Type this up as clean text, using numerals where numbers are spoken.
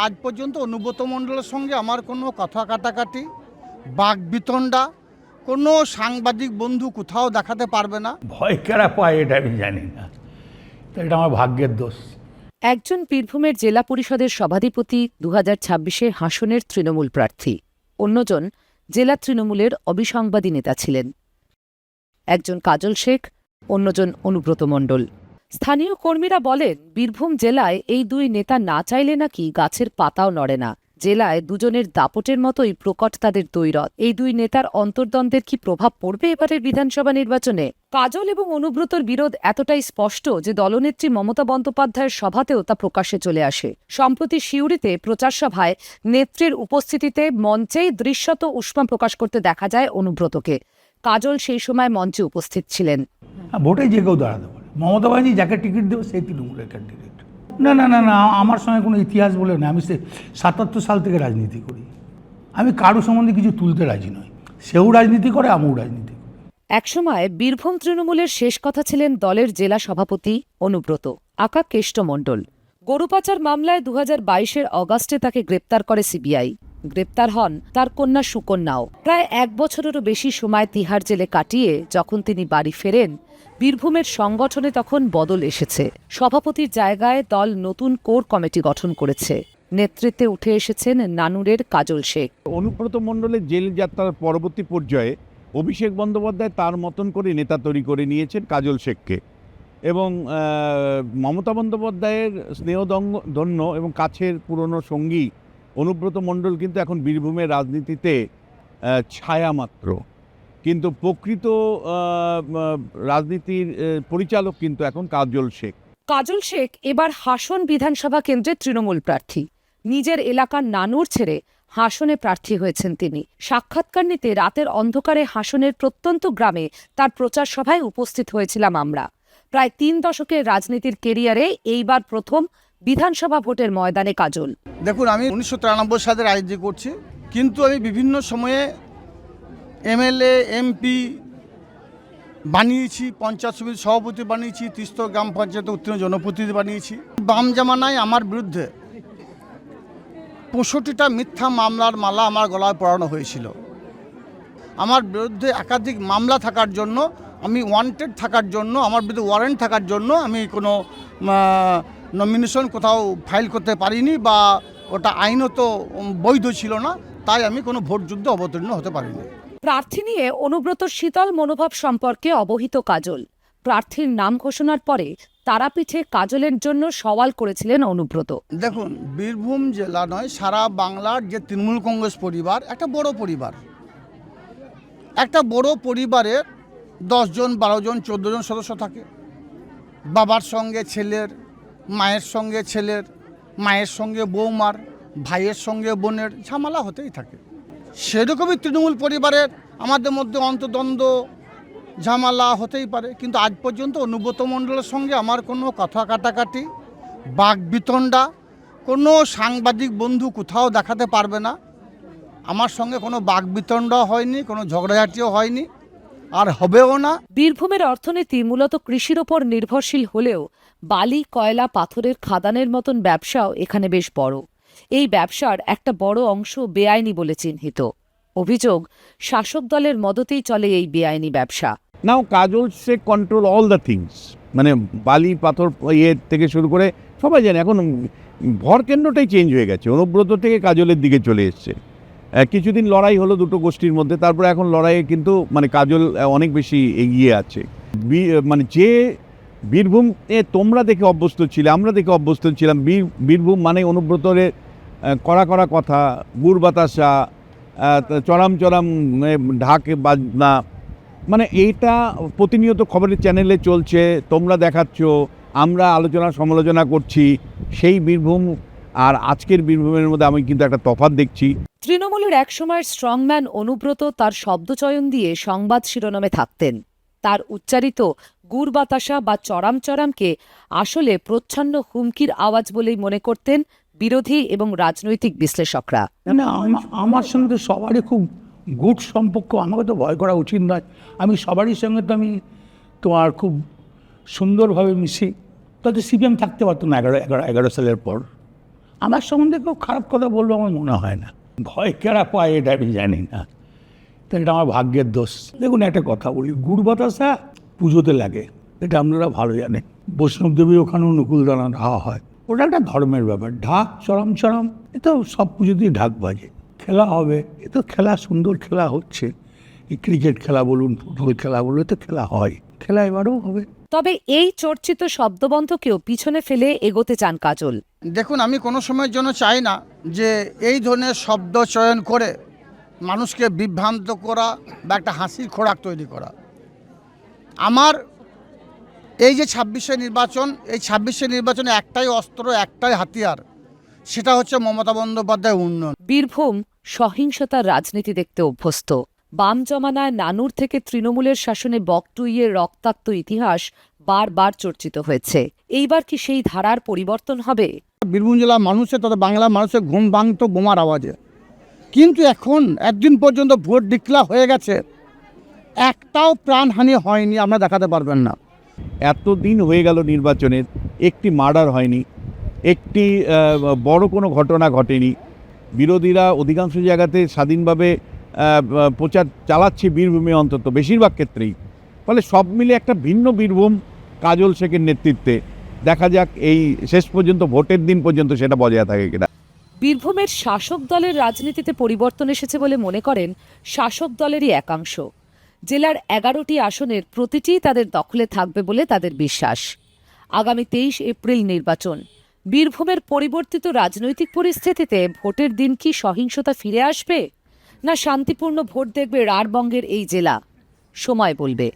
আজ পর্যন্ত অনুব্রত মণ্ডলের সঙ্গে আমার কোনো কথা কাটাকাটি বাকবিতণ্ডা কোনো সাংবাদিক বন্ধু কোথাও দেখাতে পারবে না। ভয় কারা পায় এটা আমি জানি না, তো এটা আমার ভাগ্যের দোষ। একজন বীরভূমের জেলা পরিষদের সভাধিপতি 2026-এ হাসনের তৃণমূল প্রার্থী, অন্যজন জেলা তৃণমূলের অবিসংবাদী নেতা ছিলেন। একজন কাজল শেখ, অন্যজন অনুব্রত মণ্ডল। স্থানীয় কর্মীরা বলেন, বীরভূম জেলায় এই দুই নেতা না চাইলে নাকি গাছের পাতাও নড়ে না। জেলায় দুজনের দাপটের মতোই প্রকট তাদের দ্বৈরথ। এই দুই নেতার অন্তর্দ্বন্দ্বের কি প্রভাব পড়বে এবারের বিধানসভা নির্বাচনে? কাজল এবং অনুব্রতর বিরোধ এতটাই স্পষ্ট যে দলনেত্রী মমতা বন্দ্যোপাধ্যায়ের সভাতেও তা প্রকাশ্যে চলে আসে। সম্প্রতি সিউড়িতে প্রচার সভায় নেত্রীর উপস্থিতিতে মঞ্চেই দৃশ্যত উষ্মা প্রকাশ করতে দেখা যায় অনুব্রতকে। কাজল সেই সময় মঞ্চে উপস্থিত ছিলেন। ভোটে যে কেউ দাঁড়াতে পারে, মমতা ব্যানার্জি যাকে টিকিট দেবে সেই তৃণমূলের ক্যান্ডিডেট। না না না না, আমার সঙ্গে কোনো ইতিহাস বলে না। আমি 77 সাল থেকে রাজনীতি করি। আমি কারো সম্বন্ধে কিছু তুলতে রাজি নই। সেও রাজনীতি করে, আমিও রাজনীতি করি। একসময় বীরভূম তৃণমূলের শেষ কথা ছিলেন দলের জেলা সভাপতি অনুব্রত আকা কেষ্ট মণ্ডল। গরু পাচার মামলায় 2022-এর অগাস্টে তাকে গ্রেপ্তার করে সিবিআই। গ্রেপ্তার হন তার কন্যা সুকন্যাও। প্রায় 1 বছরেরও বেশি সময় তিহার জেলে কাটিয়ে যখন তিনি বাড়ি ফেরেন, বীরভূমের সংগঠনে তখন বদল এসেছে। সভাপতির জায়গায় দল নতুন কোর কমিটি গঠন করেছে। নেতৃত্বে উঠে এসেছেন নানুরের কাজল শেখ। অনুব্রত মণ্ডলের জেল যাত্রার পরবর্তী পর্যায়ে অভিষেক বন্দ্যোপাধ্যায় তার মতন করে নেতা তৈরি করে নিয়েছেন কাজল শেখকে, এবং মমতা বন্দ্যোপাধ্যায়ের স্নেহধন্য এবং কাছের পুরনো সঙ্গী অনুব্রত মণ্ডল কিন্তু এখন বীরভূমের রাজনীতিতে ছায়া মাত্র, কিন্তু প্রকৃত রাজনীতির পরিচালক কিন্তু এখন কাজল শেখ। কাজল শেখ এবার হাসন বিধানসভা কেন্দ্রের তৃণমূল প্রার্থী। নিজের এলাকার নানুর ছেড়ে হাসনে প্রার্থী হয়েছেন তিনি। সাক্ষাৎকার নিতে রাতের অন্ধকারে হাসনের প্রত্যন্ত গ্রামে তার প্রচার সভায় উপস্থিত হয়েছিলাম আমরা। প্রায় 3 দশকের রাজনীতির কেরিয়ারে এইবার প্রথম বিধানসভা ভোটের ময়দানে কাজল। দেখুন, আমি 1993 সালে রাজনীতি করছি, কিন্তু আমি বিভিন্ন সময়ে এমএলএ এমপি বানিয়েছি, পঞ্চায়েত সমিতির সভাপতি বানিয়েছি, তিস্তর গ্রাম পঞ্চায়েতে উত্তীর্ণ জনপ্রতিনিধি বানিয়েছি। বাম জামানায় আমার বিরুদ্ধে 65টা মিথ্যা মামলার মালা আমার গলায় পরানো হয়েছিল। আমার বিরুদ্ধে একাধিক মামলা থাকার জন্য, আমি ওয়ান্টেড থাকার জন্য, আমার বিরুদ্ধে ওয়ারেন্ট থাকার জন্য আমি কোনো নমিনেশন কোথাও ফাইল করতে পারিনি, বা ওটা আইনত বৈধ ছিল না, তাই আমি কোনো ভোট যুদ্ধে অবতীর্ণ হতে পারিনি। প্রার্থী নিয়ে অনুব্রতর শীতল মনোভাব সম্পর্কে অবহিত কাজল। প্রার্থীর নাম ঘোষণার পরে তারাপীঠে কাজলের জন্য সওয়াল করেছিলেন অনুব্রত। দেখুন, বীরভূম জেলা নয়, সারা বাংলার যে তৃণমূল কংগ্রেস পরিবার একটা বড় পরিবার। একটা বড় পরিবারের 10 জন 12 জন 14 জন সদস্য থাকে। বাবার সঙ্গে ছেলের, মায়ের সঙ্গে ছেলের, মায়ের সঙ্গে বৌমার, ভাইয়ের সঙ্গে বোনের ঝামেলা হতেই থাকে। সেরকমই তৃণমূল পরিবারের আমাদের মধ্যে অন্তর্দ্বন্দ্ব ঝামেলা হতেই পারে, কিন্তু আজ পর্যন্ত অনুব্রত মণ্ডলের সঙ্গে আমার কোনো কথা কাটাকাটি বাকবিতণ্ডা কোনো সাংবাদিক বন্ধু কোথাও দেখাতে পারবে না। আমার সঙ্গে কোনো বাকবিতণ্ডা হয়নি, কোনো ঝগড়াঝাটিও হয়নি, আর হবেও না। বীরভূমের অর্থনীতি মূলত কৃষির ওপর নির্ভরশীল হলেও বালি, কয়লা, পাথরের খাদানের মতন ব্যবসাও এখানে বেশ বড়। এই ব্যবসার একটা বড় অংশ বেআইনি বলে চিহ্নিত। অভিযোগ, শাসক দলের মদতেই চলে এই বেআইনি ব্যবসা। Now Kajal Sheikh control all the things, মানে বালি পাথর থেকে শুরু করে সবাই জানে। এখন ভরকেন্দ্রটাই চেঞ্জ হয়ে গেছে, অনুব্রত থেকে কাজলের দিকে চলে এসছে। কিছুদিন লড়াই হলো দুটো গোষ্ঠীর মধ্যে, তারপরে এখন লড়াইয়ে কিন্তু মানে কাজল অনেক বেশি এগিয়ে আছে। মানে যে বীরভূম তোমরা দেখে অভ্যস্ত ছিলে, আমরা দেখে অভ্যস্ত ছিলাম, বীরভূম মানে অনুব্রতরের কড়া কথা, গুড় বাতাসা, চড়াম ঢাক বাজনা, মানে এইটা প্রতিনিয়ত খবরের চ্যানেলে চলছে, তোমরা দেখাচ্ছ, আমরা আলোচনা সমালোচনা করছি। সেই বীরভূম আর আজকের বীরভূমের মধ্যে আমি কিন্তু একটা তফাৎ দেখছি। তৃণমূলের একসময়ের স্ট্রংম্যান অনুব্রত তার শব্দচয়ন দিয়ে সংবাদ শিরোনামে থাকতেন। তার উচ্চারিত গুড় বাতাসা বা চড়ামকে আসলে প্রচ্ছন্ন হুমকির আওয়াজ বলেই মনে করতেন বিরোধী এবং রাজনৈতিক বিশ্লেষকরা। না, আমার সঙ্গে তো সবারই খুব গুড সম্পর্ক, আমাকে তো ভয় করা উচিত নয়। আমি সবারই সঙ্গে তো আমি তোমার খুব সুন্দরভাবে মিশি। তাতে সিপিএম থাকতে পারতো না 11 সালের পর। আমার সম্বন্ধে কেউ খারাপ কথা বলবো আমার মনে হয় না। ভয় কেরা পায় এটা আমি জানি না, তো এটা আমার ভাগ্যের দোষ। দেখুন একটা কথা বলি, গুড় বাতাসা পুজোতে লাগে, এটা আপনারা ভালো জানেন। বৈষ্ণব দেবীর ওখানেও নকুলদানা ঢাকা হয়, ওটা একটা ধর্মের ব্যাপার। ঢাক চরম চরম, এ তো সব পুজোতেই ঢাক বাজে। খেলা হবে, এ তো খেলা, সুন্দর খেলা হচ্ছে। এই ক্রিকেট খেলা বলুন, ফুটবল খেলা বলুন, এ তো খেলা হয়, খেলা এবারেও হবে। তবে এই চর্চিত শব্দবন্ধকেও পিছনে ফেলে এগোতে চান কাজল। দেখুন, আমি কোনো সময়ের জন্য চাই না যে এই ধরনের শব্দ চয়ন করে মানুষকে বিভ্রান্ত করা বা একটা হাসির খোরাক তৈরি করা। আমার এই যে 26শে নির্বাচন, এই 26শে নির্বাচনে একটাই অস্ত্র, একটাই হাতিয়ার, সেটা হচ্ছে মমতা বন্দ্যোপাধ্যায় উন্নয়ন। বীরভূম সহিংসতার রাজনীতি দেখতে অভ্যস্ত। বাম জমানায় নানুর থেকে তৃণমূলের শাসনে বকটুইয়ের রক্তাক্ত ইতিহাস বারবার চর্চিত হয়েছে। এইবার কি সেই ধারার পরিবর্তন হবে? বীরভূম জেলার মানুষের তথা বাংলার মানুষের ঘুম ভাঙত বোমার আওয়াজে, কিন্তু এখন একদিন পর্যন্ত ভোট ডিক্লেয়ার হয়ে গেছে, একটাও প্রাণহানি হয়নি, আপনারা দেখাতে পারবেন না। এত দিন হয়ে গেল নির্বাচনের, একটি মার্ডার হয়নি, একটি বড় কোনো ঘটনা ঘটেনি। বিরোধীরা অধিকাংশ জায়গাতে স্বাধীনভাবে প্রচার চালাচ্ছে বীরভূমে, অন্তত বেশিরভাগ ক্ষেত্রেই। ফলে সব মিলে একটা ভিন্ন বীরভূম কাজল শেখের নেতৃত্বে। দেখা যাক এই শেষ পর্যন্ত, ভোটের দিন পর্যন্ত সেটা বজায় থাকে কিনা। বীরভূমের শাসক দলের রাজনীতিতে পরিবর্তন এসেছে বলে মনে করেন শাসক দলেরই একাংশ। জেলার 11টি আসনের প্রতিটিই তাদের দখলে থাকবে বলে তাদের বিশ্বাস। আগামী 23 এপ্রিল নির্বাচন। বীরভূমের পরিবর্তিত রাজনৈতিক পরিস্থিতিতে ভোটের দিন কি সহিংসতা ফিরে আসবে, না শান্তিপূর্ণ ভোট দেখবে রাঢ়বঙ্গের এই জেলা? সময় বলবে।